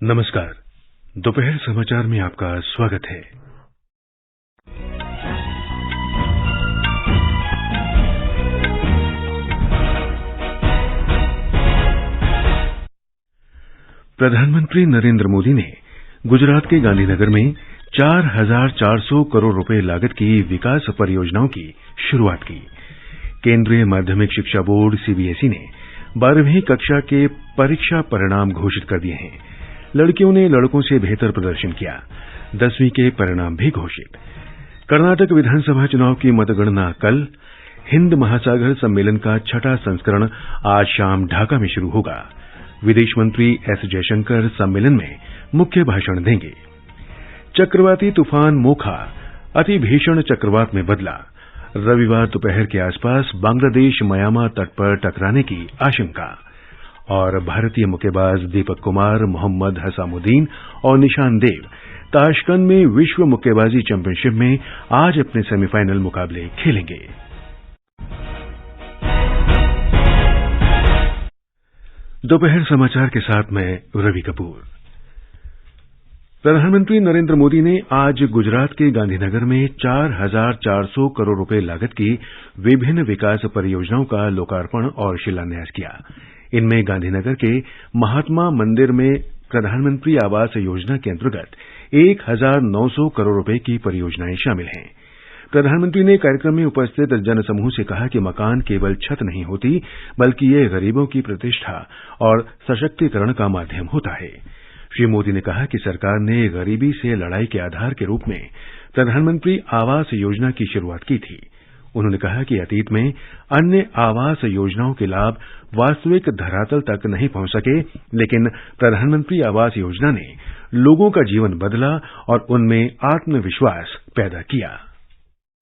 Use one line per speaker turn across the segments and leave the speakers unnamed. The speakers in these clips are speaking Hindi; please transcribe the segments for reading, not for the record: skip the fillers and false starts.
नमस्कार। दोपहर समाचार में आपका स्वागत है। प्रधानमंत्री नरेंद्र मोदी ने गुजरात के गांधीनगर में 4,400 करोड़ रुपए लागत की विकास परियोजनाओं की शुरुआत की। केंद्रीय माध्यमिक शिक्षा बोर्ड सीबीएसई ने 12वीं कक्षा के परीक्षा परिणाम घोषित कर दिए हैं। लड़कियों ने लड़कों से बेहतर प्रदर्शन किया। 10वीं के परिणाम भी घोषित। कर्नाटक विधानसभा चुनाव की मतगणना कल। हिंद महासागर सम्मेलन का 6वां संस्करण आज शाम ढाका में शुरू होगा। विदेश मंत्री एस जयशंकर सम्मेलन में मुख्य भाषण देंगे। चक्रवाती तूफान मोखा अति भीषण चक्रवात में बदला। रविवार दोपहर के आसपास बांग्लादेश म्यांमार तट पर टकराने की आशंका। और भारतीय मुक्केबाज दीपक कुमार, मोहम्मद हसामुद्दीन और निशान देव ताशकंद में विश्व मुक्केबाजी चैंपियनशिप में आज अपने सेमीफाइनल मुकाबले खेलेंगे। दोपहर समाचार के साथ मैं रवि कपूर। प्रधानमंत्री नरेंद्र मोदी ने आज गुजरात के गांधीनगर में 4,400 करोड़ रुपए लागत की विभिन्न विकास परियोजनाओं का लोकार्पण और शिलान्यास किया। इनमें गांधीनगर के महात्मा मंदिर में प्रधानमंत्री आवास योजना के अंतर्गत 1,900 करोड़ रुपए की परियोजनाएं शामिल हैं। प्रधानमंत्री ने कार्यक्रम में उपस्थित जनसमूह से कहा कि मकान केवल छत नहीं होती, बल्कि ये गरीबों की प्रतिष्ठा और सशक्तिकरण का माध्यम होता है। श्री मोदी ने कहा कि सरकार ने गरीबी से लड़ाई के आधार के रूप में प्रधानमंत्री आवास योजना की शुरुआत की थी। उन्होंने कहा कि अतीत में अन्य आवास योजनाओं के लाभ वास्तविक धरातल तक नहीं पहुंच सके, लेकिन प्रधानमंत्री आवास योजना ने लोगों का जीवन बदला और उनमें आत्मविश्वास पैदा किया।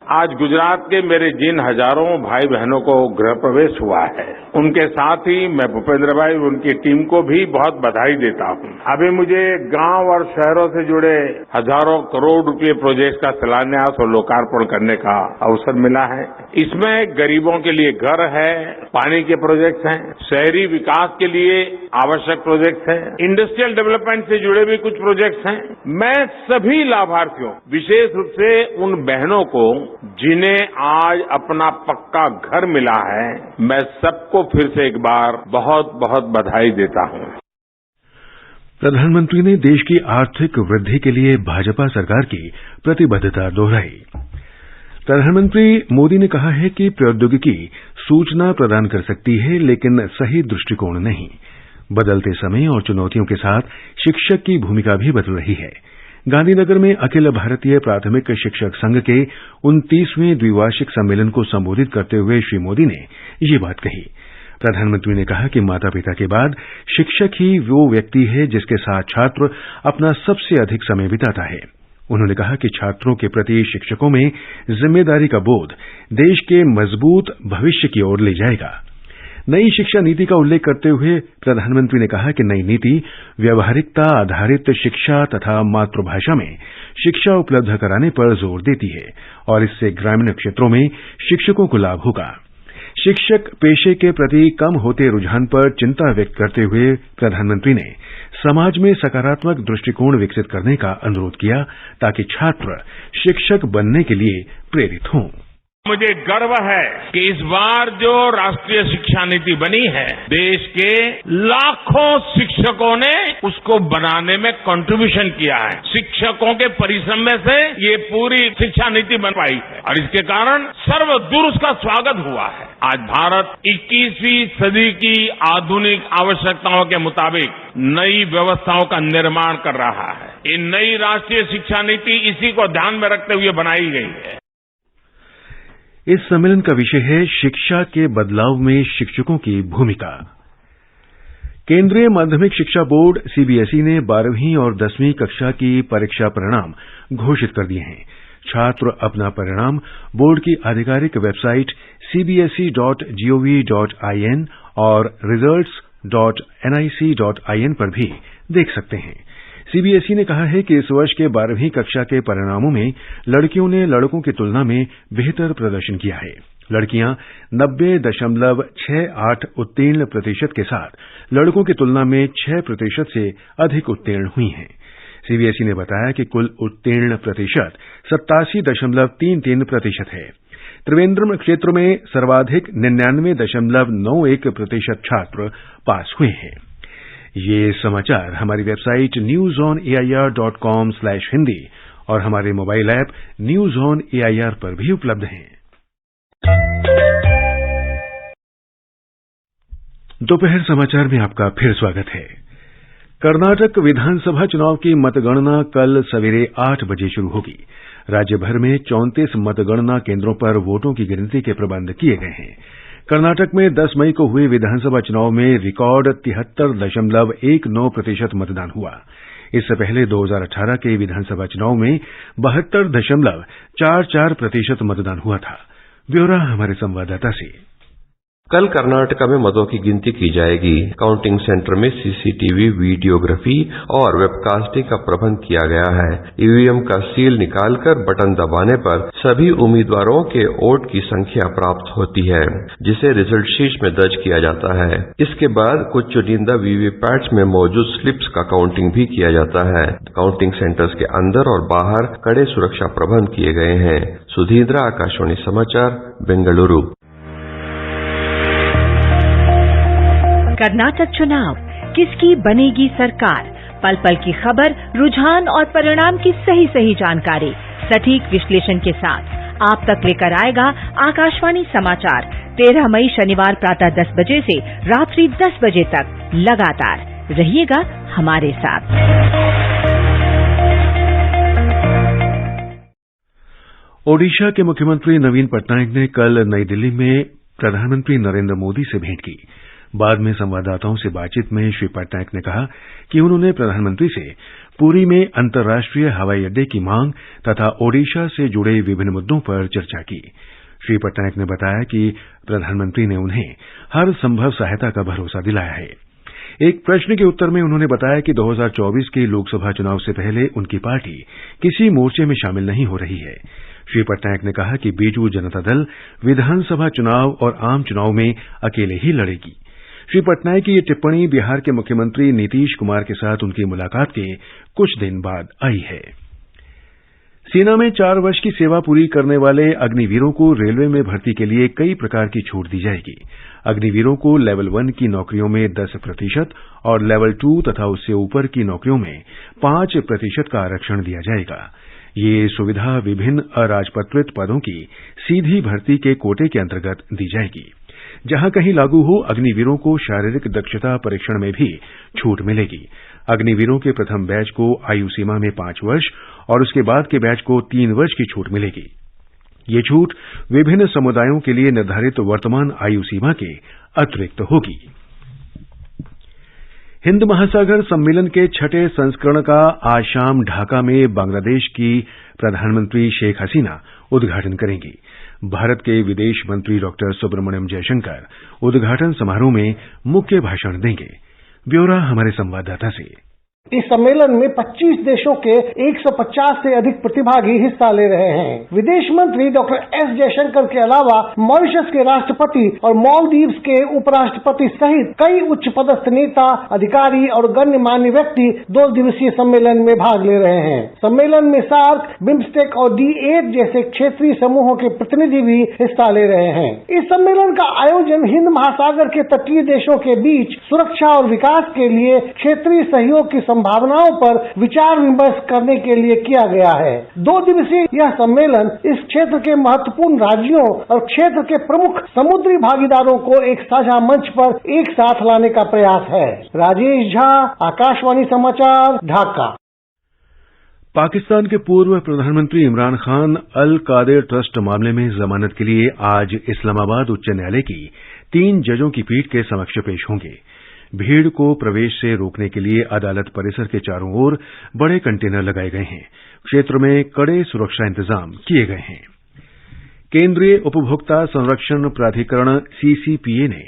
आज गुजरात के मेरे जिन हजारों भाई बहनों को गृह प्रवेश हुआ है, उनके साथ ही मैं भूपेंद्र भाई और उनकी टीम को भी बहुत बधाई देता हूं। अभी मुझे गांव और शहरों से जुड़े हजारों करोड़ रुपए प्रोजेक्ट का शिलान्यास और लोकार्पण करने का अवसर मिला है। इसमें गरीबों के लिए घर है, पानी के प्रोजेक्ट हैं, शहरी विकास के लिए आवश्यक प्रोजेक्ट हैं, इंडस्ट्रियल डेवलपमेंट से जुड़े भी कुछ प्रोजेक्ट हैं। मैं सभी लाभार्थियों, विशेष रूप से उन बहनों को जिन्हें आज अपना पक्का घर मिला है, मैं सबको फिर से एक बार बहुत बहुत बधाई देता हूं।
प्रधानमंत्री ने देश की आर्थिक वृद्धि के लिए भाजपा सरकार की प्रतिबद्धता दोहराई। प्रधानमंत्री मोदी ने कहा है कि प्रौद्योगिकी सूचना प्रदान कर सकती है, लेकिन सही दृष्टिकोण नहीं। बदलते समय और चुनौतियों के साथ शिक्षक की भूमिका भी बदल रही है। गांधीनगर में अखिल भारतीय प्राथमिक शिक्षक संघ के 29वें द्विवार्षिक सम्मेलन को संबोधित करते हुए श्री मोदी ने ये बात कही। प्रधानमंत्री ने कहा कि माता पिता के बाद शिक्षक ही वो व्यक्ति है जिसके साथ छात्र अपना सबसे अधिक समय बिताता है। उन्होंने कहा कि छात्रों के प्रति शिक्षकों में जिम्मेदारी का बोध देश के मजबूत भविष्य की ओर ले जाएगा। नई शिक्षा नीति का उल्लेख करते हुए प्रधानमंत्री ने कहा कि नई नीति व्यावहारिकता आधारित शिक्षा तथा मातृभाषा में शिक्षा उपलब्ध कराने पर जोर देती है और इससे ग्रामीण क्षेत्रों में शिक्षकों को लाभ होगा। शिक्षक पेशे के प्रति कम होते रुझान पर चिंता व्यक्त करते हुए प्रधानमंत्री ने समाज में सकारात्मक दृष्टिकोण विकसित करने का अनुरोध किया, ताकि छात्र शिक्षक बनने के लिए प्रेरित हों।
मुझे गर्व है कि इस बार जो राष्ट्रीय शिक्षा नीति बनी है, देश के लाखों शिक्षकों ने उसको बनाने में कंट्रीब्यूशन किया है। शिक्षकों के परिश्रम में से ये पूरी शिक्षा नीति बन पाई है और इसके कारण सर्वदूर उसका स्वागत हुआ है। आज भारत 21वीं सदी की आधुनिक आवश्यकताओं के मुताबिक नई व्यवस्थाओं का निर्माण कर रहा है। ये नई राष्ट्रीय शिक्षा नीति इसी को ध्यान में रखते हुए बनाई गई है।
इस सम्मेलन का विषय है शिक्षा के बदलाव में शिक्षकों की भूमिका। केंद्रीय माध्यमिक शिक्षा बोर्ड सीबीएसई ने 12वीं और 10वीं कक्षा की परीक्षा परिणाम घोषित कर दिए हैं। छात्र अपना परिणाम बोर्ड की आधिकारिक वेबसाइट cbse.gov.in और results.nic.in पर भी देख सकते हैं। सीबीएसई ने कहा है कि इस वर्ष के 12वीं कक्षा के परिणामों में लड़कियों ने लड़कों की तुलना में बेहतर प्रदर्शन किया है। लड़कियां 90.68 उत्तीर्ण प्रतिशत के साथ लड़कों की तुलना में 6% से अधिक उत्तीर्ण हुई हैं। सीबीएसई ने बताया कि कुल उत्तीर्ण प्रतिशत 87.33% है। त्रिवेंद्रम क्षेत्र में सर्वाधिक 99.91% छात्र पास हुए हैं। ये समाचार हमारी वेबसाइट newsonair.com/hindi और हमारे mobile app news on AIR पर भी उपलब्ध हैं। दोपहर समाचार में आपका फिर स्वागत है। कर्नाटक विधानसभा चुनाव की मतगणना कल सवेरे 8 बजे शुरू होगी। राज्य भर में 34 मतगणना केंद्रों पर वोटों की गिनती के प्रबंध किए गए हैं। कर्नाटक में 10 मई को हुए विधानसभा चुनाव में रिकॉर्ड 73.19% मतदान हुआ। इससे पहले 2018 के विधानसभा चुनाव में 72.44% मतदान हुआ था। ब्यौरा हमारे संवाददाता से।
कल कर्नाटका में मतों की गिनती की जाएगी। काउंटिंग सेंटर में सीसीटीवी, वीडियोग्राफी और वेबकास्टिंग का प्रबंध किया गया है। ईवीएम का सील निकालकर बटन दबाने पर सभी उम्मीदवारों के वोट की संख्या प्राप्त होती है, जिसे रिजल्ट शीट में दर्ज किया जाता है। इसके बाद कुछ चुनिंदा वीवीपैट्स में मौजूद स्लिप्स का काउंटिंग भी किया जाता है। काउंटिंग सेंटर्स के अंदर और बाहर कड़े सुरक्षा प्रबंध किए गए हैं। सुधींद्रा, आकाशवाणी समाचार, बेंगलुरु।
कर्नाटक चुनाव, किसकी बनेगी सरकार? पल पल की खबर, रुझान और परिणाम की सही जानकारी सटीक विश्लेषण के साथ आप तक लेकर आएगा आकाशवाणी समाचार 13 मई शनिवार प्रातः 10 बजे से रात्रि 10 बजे तक लगातार रहिएगा हमारे साथ।
ओडिशा के मुख्यमंत्री नवीन पटनायक ने कल नई दिल्ली में प्रधानमंत्री नरेंद्र मोदी से भेंट की। बाद में संवाददाताओं से बातचीत में श्री पटनायक ने कहा कि उन्होंने प्रधानमंत्री से पुरी में अंतर्राष्ट्रीय हवाई अड्डे की मांग तथा ओडिशा से जुड़े विभिन्न मुद्दों पर चर्चा की। श्री पटनायक ने बताया कि प्रधानमंत्री ने उन्हें हर संभव सहायता का भरोसा दिलाया है। एक प्रश्न के उत्तर में उन्होंने बताया कि 2024 के लोकसभा चुनाव से पहले उनकी पार्टी किसी मोर्चे में शामिल नहीं हो रही है। श्री पटनायक ने कहा कि बीजू जनता दल विधानसभा चुनाव और आम चुनाव में अकेले ही लड़ेगी। श्री पटनायक की ये टिप्पणी बिहार के मुख्यमंत्री नीतीश कुमार के साथ उनकी मुलाकात के कुछ दिन बाद आई है। सेना में 4 वर्ष की सेवा पूरी करने वाले अग्निवीरों को रेलवे में भर्ती के लिए कई प्रकार की छूट दी जाएगी। अग्निवीरों को लेवल 1 की नौकरियों में 10% और लेवल 2 तथा उससे ऊपर की नौकरियों में 5% का आरक्षण दिया जाएगा। ये सुविधा विभिन्न अराजपत्रित पदों की सीधी भर्ती के कोटे के अंतर्गत दी जाएगी। जहां कहीं लागू हो, अग्निवीरों को शारीरिक दक्षता परीक्षण में भी छूट मिलेगी। अग्निवीरों के प्रथम बैच को आयु सीमा में 5 वर्ष और उसके बाद के बैच को 3 वर्ष की छूट मिलेगी। ये छूट विभिन्न समुदायों के लिए निर्धारित वर्तमान आयु सीमा के अतिरिक्त होगी। हिंद महासागर सम्मेलन के 6ठे संस्करण का आज शाम ढाका में बांग्लादेश की प्रधानमंत्री शेख हसीना उद्घाटन करेंगी। भारत के विदेश मंत्री डॉक्टर सुब्रमण्यम जयशंकर उद्घाटन समारोह में मुख्य भाषण देंगे। ब्यौरा हमारे संवाददाता से।
इस सम्मेलन में 25 देशों के 150 से अधिक प्रतिभागी हिस्सा ले रहे हैं। विदेश मंत्री डॉक्टर एस जयशंकर के अलावा मॉरिशस के राष्ट्रपति और मालदीव्स के उपराष्ट्रपति सहित कई उच्च पदस्थ नेता, अधिकारी और गण्यमान्य व्यक्ति 2 दिवसीय सम्मेलन में भाग ले रहे हैं। सम्मेलन में सार्क, बिम्स्टेक और D8 जैसे क्षेत्रीय समूहों के प्रतिनिधि भी हिस्सा ले रहे हैं। इस सम्मेलन का आयोजन हिंद महासागर के तटीय देशों के बीच सुरक्षा और विकास के लिए क्षेत्रीय सहयोग की संभावनाओं पर विचार विमर्श करने के लिए किया गया है। 2 दिवसीय यह सम्मेलन इस क्षेत्र के महत्वपूर्ण राज्यों और क्षेत्र के प्रमुख समुद्री भागीदारों को एक साझा मंच पर एक साथ लाने का प्रयास है। राजेश झा, आकाशवाणी समाचार, ढाका।
पाकिस्तान के पूर्व प्रधानमंत्री इमरान खान अल कादिर ट्रस्ट मामले में जमानत के लिए आज इस्लामाबाद उच्च न्यायालय की 3 जजों की पीठ के समक्ष पेश होंगे। भीड़ को प्रवेश से रोकने के लिए अदालत परिसर के चारों ओर बड़े कंटेनर लगाए गए हैं। क्षेत्र में कड़े सुरक्षा इंतजाम किए गए हैं। केंद्रीय उपभोक्ता संरक्षण प्राधिकरण सीसीपीए ने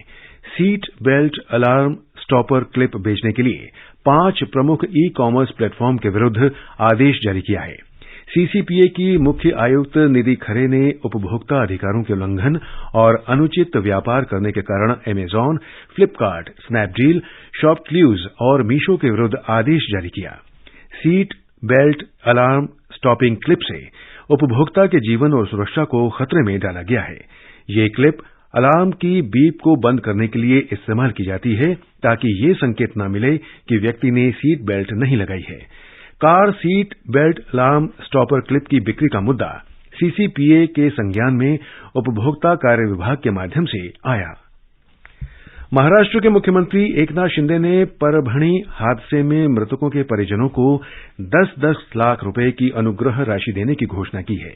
seat belt alarm stopper clip बेचने के लिए 5 प्रमुख ई कॉमर्स प्लेटफॉर्म के विरुद्ध आदेश जारी किया है। सीसीपीए की मुख्य आयुक्त निधि खरे ने उपभोक्ता अधिकारों के उल्लंघन और अनुचित व्यापार करने के कारण अमेजॉन, फ्लिपकार्ट, स्नैपडील, शॉपक्लूज और मीशो के विरुद्ध आदेश जारी किया। Seat belt alarm stopping clip से उपभोक्ता के जीवन और सुरक्षा को खतरे में डाला गया है। ये क्लिप अलार्म की बीप को बंद करने के लिए इस्तेमाल की जाती है ताकि ये संकेत न मिले कि व्यक्ति ने सीट बेल्ट नहीं लगाई है। Car seat belt alarm stopper clip की बिक्री का मुद्दा सीसीपीए के संज्ञान में उपभोक्ता कार्य विभाग के माध्यम से आया। महाराष्ट्र के मुख्यमंत्री एकनाथ शिंदे ने परभणी हादसे में मृतकों के परिजनों को 10-10 लाख रुपए की अनुग्रह राशि देने की घोषणा की है।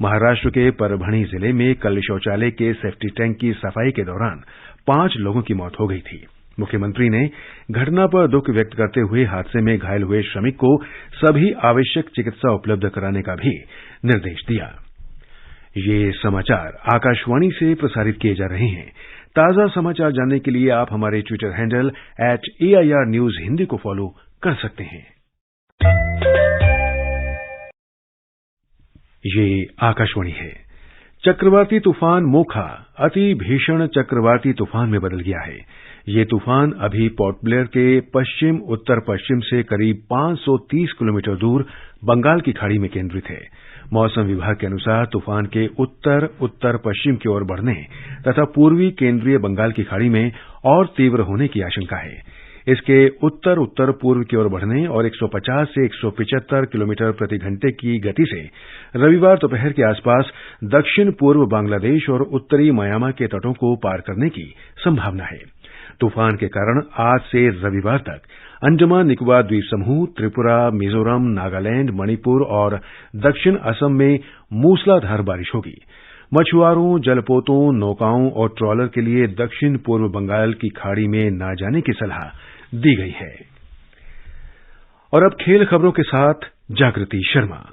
महाराष्ट्र के परभणी जिले में कल शौचालय के सेफ्टी टैंक की सफाई के दौरान 5 लोगों की मौत हो गई थी। मुख्यमंत्री ने घटना पर दुख व्यक्त करते हुए हादसे में घायल हुए श्रमिक को सभी आवश्यक चिकित्सा उपलब्ध कराने का भी निर्देश दिया। ये समाचार आकाशवाणी से प्रसारित किए जा रहे हैं। ताजा समाचार जानने के लिए आप हमारे Twitter handle @AIR News Hindi को फॉलो कर सकते हैं। ये आकाशवाणी है। चक्रवाती तूफान मोखा अति भीषण चक्रवाती तूफान में बदल गया है। ये तूफान अभी पोर्ट ब्लेयर के पश्चिम उत्तर पश्चिम से करीब 530 किलोमीटर दूर बंगाल की खाड़ी में केंद्रित है। मौसम विभाग के अनुसार तूफान के उत्तर उत्तर पश्चिम की ओर बढ़ने तथा पूर्वी केंद्रीय बंगाल की खाड़ी में और तीव्र होने की आशंका है। इसके उत्तर उत्तर पूर्व की ओर बढ़ने और 150 से 175 किलोमीटर प्रति घंटे की गति से रविवार दोपहर के आसपास दक्षिण पूर्व बांग्लादेश और उत्तरी म्यांमार के तटों को पार करने की संभावना है। तूफान के कारण आज से रविवार तक अंडमान निकोबार द्वीप समूह, त्रिपुरा, मिजोरम, नागालैंड, मणिपुर और दक्षिण असम में मूसलाधार बारिश होगी। मछुआरों, जलपोतों, नौकाओं और ट्रॉलर के लिए दक्षिण पूर्व बंगाल की खाड़ी में न जाने की सलाह दी गई है। और अब खेल खबरों के साथ जागृति शर्मा।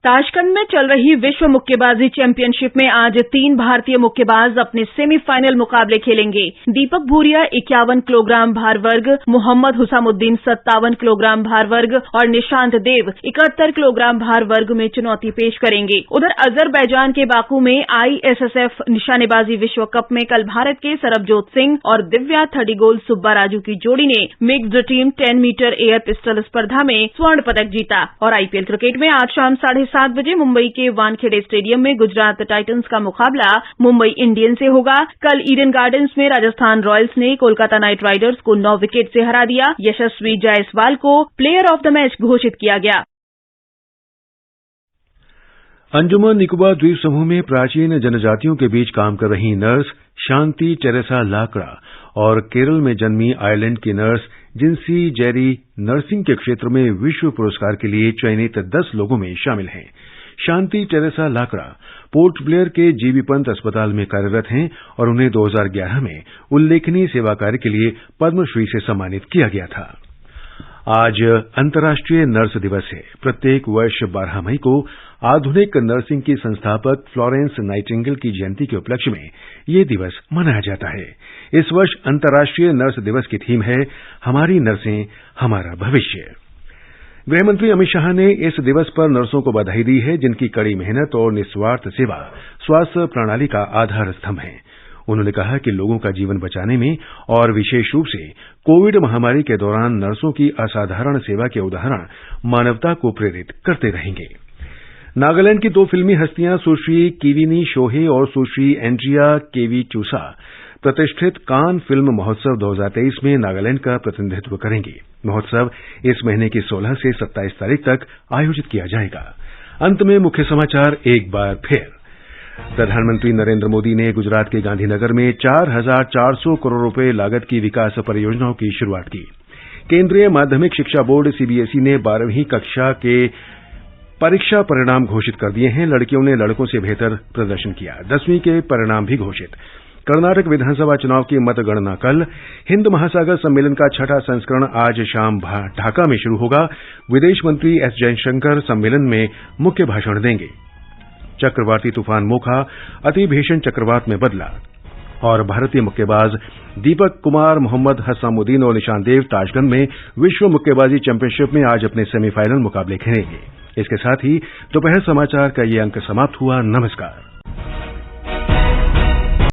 ताशकंद में चल रही विश्व मुक्केबाजी चैंपियनशिप में आज 3 भारतीय मुक्केबाज अपने सेमीफाइनल मुकाबले खेलेंगे। दीपक भूरिया 51 किलोग्राम भार वर्ग, मोहम्मद हुसामुद्दीन 57 किलोग्राम भार वर्ग और निशांत देव 71 किलोग्राम भार वर्ग में चुनौती पेश करेंगे। उधर अजरबैजान के बाकू में ISSF निशानेबाजी विश्व कप में कल भारत के सरबजोत सिंह और दिव्या थडिगोल सुब्बा राजू की जोड़ी ने mixed team 10 metre air pistol स्पर्धा में स्वर्ण पदक जीता। और IPL क्रिकेट में आज शाम 7:30 बजे मुंबई के वानखेड़े स्टेडियम में गुजरात टाइटंस का मुकाबला मुंबई इंडियंस से होगा। कल ईडन गार्डन्स में राजस्थान रॉयल्स ने कोलकाता नाइट राइडर्स को 9 विकेट से हरा दिया। यशस्वी जायसवाल को प्लेयर ऑफ द मैच घोषित किया गया।
अंडमान निकोबार द्वीप समूह में प्राचीन जनजातियों के बीच काम कर रही नर्स शांति टेरेसा लाकड़ा और केरल में जन्मी आयरलैंड की नर्स जिंसी जेरी नर्सिंग के क्षेत्र में विश्व पुरस्कार के लिए चयनित 10 लोगों में शामिल हैं। शांति टेरेसा लाकड़ा पोर्ट ब्लेयर के जीबी पंत अस्पताल में कार्यरत हैं और उन्हें 2011 में उल्लेखनीय सेवा कार्य के लिए पद्मश्री से सम्मानित किया गया था। आज अंतर्राष्ट्रीय नर्स दिवस है। प्रत्येक वर्ष 12 मई को आधुनिक नर्सिंग की संस्थापक फ्लोरेंस नाइटिंगेल की जयंती के उपलक्ष्य में ये दिवस मनाया जाता है। इस वर्ष अंतर्राष्ट्रीय नर्स दिवस की थीम है हमारी नर्सें हमारा भविष्य। गृहमंत्री अमित शाह ने इस दिवस पर नर्सों को बधाई दी है, जिनकी कड़ी मेहनत और निस्वार्थ सेवा स्वास्थ्य प्रणाली का आधार स्तंभ है। उन्होंने कहा कि लोगों का जीवन बचाने में और विशेष रूप से कोविड महामारी के दौरान नर्सों की असाधारण सेवा के उदाहरण मानवता को प्रेरित करते रहेंगे। नागालैंड की 2 फिल्मी हस्तियां सुश्री किविनी शोहे और सुश्री एंड्रिया केवी-चूसा प्रतिष्ठित कान फिल्म महोत्सव 2023 में नागालैंड का प्रतिनिधित्व करेंगी। महोत्सव इस महीने की 16 से 27 तारीख तक आयोजित किया जाएगा। अंत में मुख्य समाचार एक बार फिर। प्रधानमंत्री नरेंद्र मोदी ने गुजरात के गांधीनगर में 4,400 करोड़ रुपए लागत की विकास परियोजनाओं की शुरुआत की। केंद्रीय माध्यमिक शिक्षा बोर्ड CBSE ने 12वीं कक्षा के परीक्षा परिणाम घोषित कर दिए हैं। लड़कियों ने लड़कों से बेहतर प्रदर्शन किया। 10वीं के परिणाम भी घोषित। कर्नाटक विधानसभा चुनाव की मतगणना कल। हिंद महासागर सम्मेलन का 6ठा संस्करण आज शाम ढाका में शुरू होगा। विदेश मंत्री S जयशंकर सम्मेलन में मुख्य भाषण देंगे। चक्रवाती तूफान मोखा अति भीषण चक्रवात में बदला। और भारतीय मुक्केबाज दीपक कुमार, मोहम्मद हसामुद्दीन और निशान देव ताशकंद में विश्व मुक्केबाजी चैंपियनशिप में आज अपने सेमीफाइनल मुकाबले खेलेंगे। इसके साथ ही दोपहर समाचार का ये अंक समाप्त हुआ। नमस्कार।